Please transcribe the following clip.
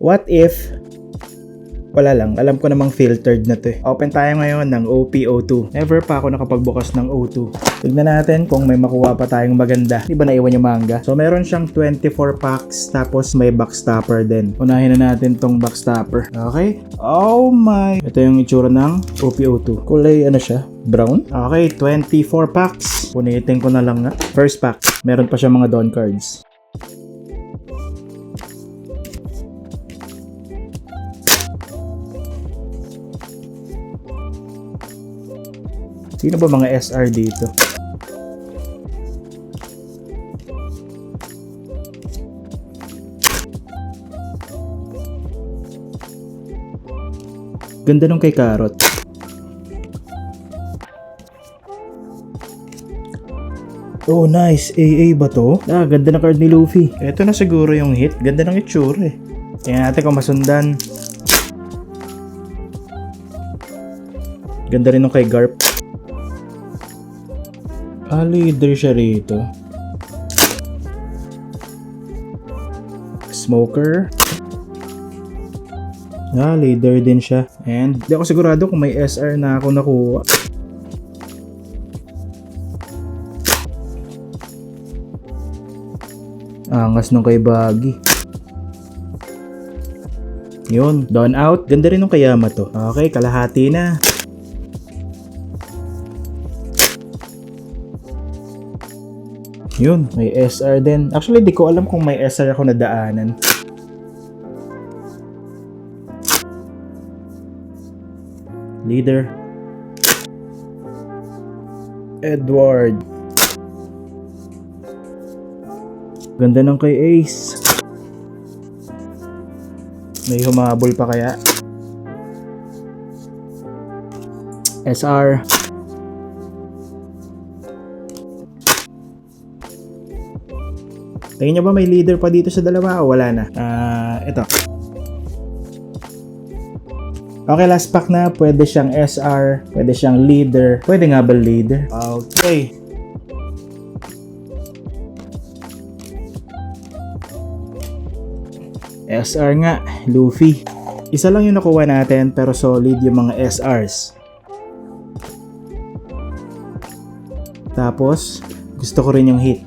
What if wala lang, alam ko namang filtered na to eh. Open tayo ngayon ng OP02. Never pa ako nakapagbukas ng O2. Tignan natin kung may makuha pa tayong maganda. Di ba naiwan yung manga? So meron siyang 24 packs tapos may backstopper din. Unahin na natin tong backstopper. Okay? Oh my! Ito yung itsura ng OP02. Kulay ano siya? Brown? Okay, 24 packs. Punitin ko na lang nga. First pack. Meron pa siya mga Dawn cards. Sino ba mga SR dito? Ganda nung kay Carrot. Oh, nice. AA ba to? Ganda ng card ni Luffy. Ito na siguro yung hit. Ganda ng itsura eh. Tingnan natin kung masundan. Ganda rin nung kay Garp. Leader siya rito. Smoker. Leader din siya. And di ako sigurado kung may SR na ako nakuha. Angas nung kay Baggy. Yun, Dawn out. Ganda rin nung kay Yamato. Okay, kalahati na. Yun, may SR din. Actually, di ko alam kung may SR ako nadaanan. Leader. Edward. Ganda ng kay Ace. May humabol pa kaya? SR. Tingin nyo ba may leader pa dito sa dalawa o wala na? Ito. Okay, last pack na. Pwede siyang SR, pwede siyang leader. Pwede nga ba leader? Okay. SR nga, Luffy. Isa lang yung nakuha natin pero solid yung mga SRs. Tapos, gusto ko rin yung hit.